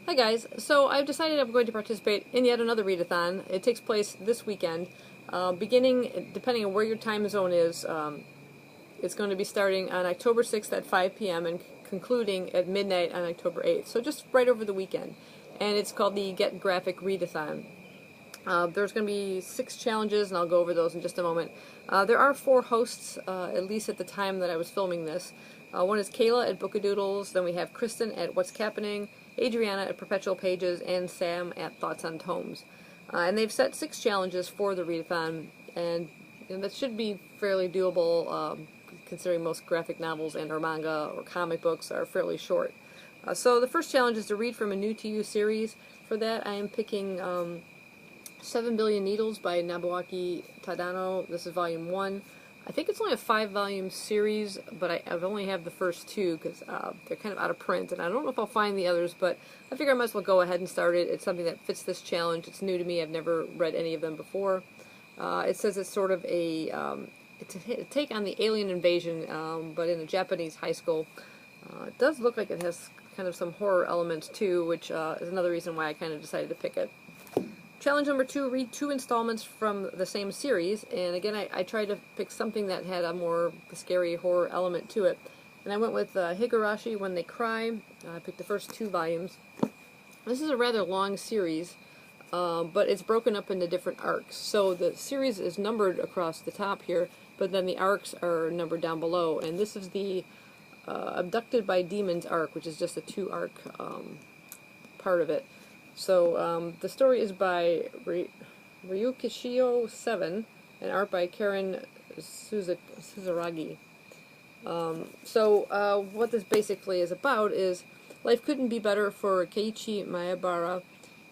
Hi guys, so I've decided I'm going to participate in yet another readathon. It takes place this weekend, beginning, depending on where your time zone is, it's going to be starting on October 6th at 5 p.m. and concluding at midnight on October 8th, so just right over the weekend. And it's called the Get Graphic Readathon. There's going to be 6 challenges, and I'll go over those in just a moment. There are 4 hosts, at least at the time that I was filming this. One is Kayla at Bookadoodles, then we have Kristen at What's Cappening, Adriana at Perpetual Pages, and Sam at Thoughts on Tomes. And they've set 6 challenges for the readathon, and that should be fairly doable, considering most graphic novels and or manga or comic books are fairly short. So the first challenge is to read from a new to you series. For that I am picking 7 Billion Needles by Nobuaki Tadano. This is volume 1. I think it's only a 5-volume series, but I've only have the first 2 because they're kind of out of print, and I don't know if I'll find the others, but I figure I might as well go ahead and start it. It's something that fits this challenge. It's new to me. I've never read any of them before. It says it's sort of it's a take on the alien invasion, but in a Japanese high school. It does look like it has kind of some horror elements too, which is another reason why I kind of decided to pick it. Challenge number 2, read 2 installments from the same series, and again I tried to pick something that had a more scary horror element to it. And I went with Higurashi, When They Cry. I picked the first 2 volumes. This is a rather long series, but it's broken up into different arcs. So the series is numbered across the top here, but then the arcs are numbered down below, and this is the Abducted by Demons arc, which is just a 2-arc part of it. So the story is by Ryukishio 7 and art by Karen Suzaragi. So what this basically is about is life couldn't be better for Keiichi Maebara.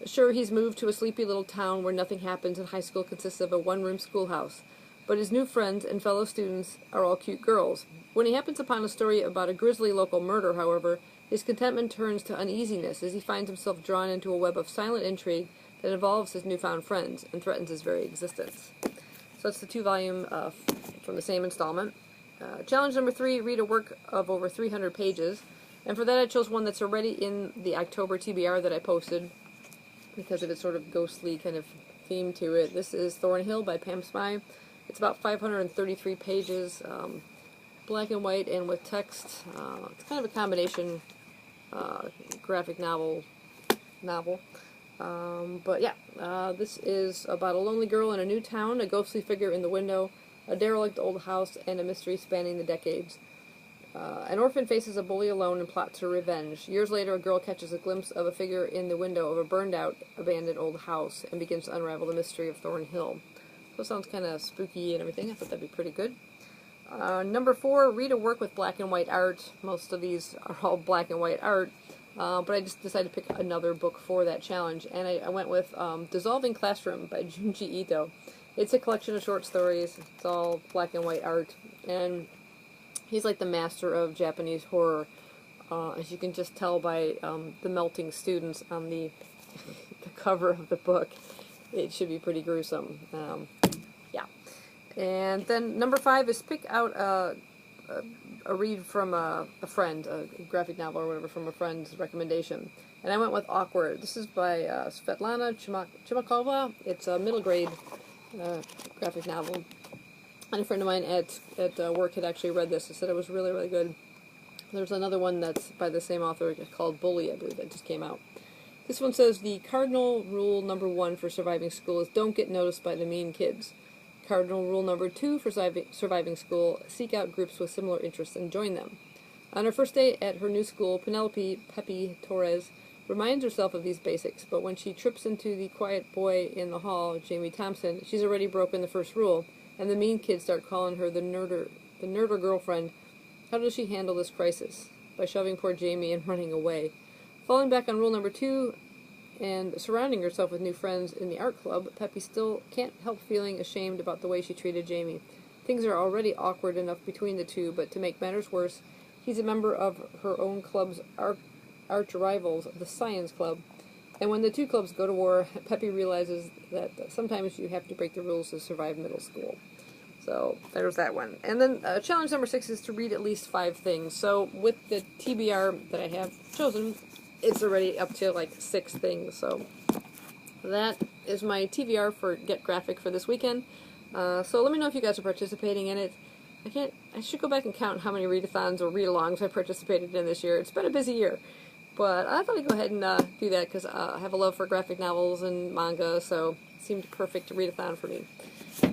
Sure, he's moved to a sleepy little town where nothing happens and high school consists of a one-room schoolhouse. But his new friends and fellow students are all cute girls. When he happens upon a story about a grisly local murder, however, his contentment turns to uneasiness as he finds himself drawn into a web of silent intrigue that involves his newfound friends and threatens his very existence. So that's the 2-volume from the same installment. Challenge number 3, read a work of over 300 pages. And for that I chose one that's already in the October TBR that I posted because of its sort of ghostly kind of theme to it. This is Thornhill by Pam Smythe. It's about 533 pages, black and white and with text. It's kind of a combination graphic novel. But yeah, this is about a lonely girl in a new town, a ghostly figure in the window, a derelict old house, and a mystery spanning the decades. An orphan faces a bully alone and plots her revenge. Years later, a girl catches a glimpse of a figure in the window of a burned-out, abandoned old house and begins to unravel the mystery of Thornhill. So it sounds kind of spooky and everything. I thought that'd be pretty good. Number 4, read a work with black and white art. Most of these are all black and white art, but I just decided to pick another book for that challenge, and I went with Dissolving Classroom by Junji Ito. It's a collection of short stories. It's all black and white art, and he's like the master of Japanese horror, as you can just tell by the melting students on the cover of the book. It should be pretty gruesome. Yeah. And then number 5 is pick out a read from a friend, a graphic novel or whatever from a friend's recommendation. And I went with Awkward. This is by Svetlana Chimakova. It's a middle grade graphic novel. And a friend of mine at work had actually read this and said it was really, really good. There's another one that's by the same author called Bully, I believe, that just came out. This one says, the cardinal rule number 1 for surviving school is don't get noticed by the mean kids. Cardinal rule number 2 for surviving school, seek out groups with similar interests and join them. On her first day at her new school, Pepe Torres, reminds herself of these basics, but when she trips into the quiet boy in the hall, Jamie Thompson, she's already broken the first rule, and the mean kids start calling her the nerder girlfriend. How does she handle this crisis? By shoving poor Jamie and running away. Falling back on rule number 2 and surrounding herself with new friends in the art club, Peppy still can't help feeling ashamed about the way she treated Jamie. Things are already awkward enough between the two, but to make matters worse, he's a member of her own club's arch rivals, the Science Club. And when the 2 clubs go to war, Peppy realizes that sometimes you have to break the rules to survive middle school. So there's that one. And then challenge number 6 is to read at least 5 things. So with the TBR that I have chosen, it's already up to like 6 things. So that is my TVR for Get Graphic for this weekend. So let me know if you guys are participating in it. I should go back and count how many readathons or read-alongs I participated in this year. It's been a busy year. But I thought I'd go ahead and do that because I have a love for graphic novels and manga, so it seemed perfect to readathon for me.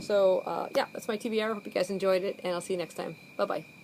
So, yeah, that's my TBR. I hope you guys enjoyed it, and I'll see you next time. Bye-bye.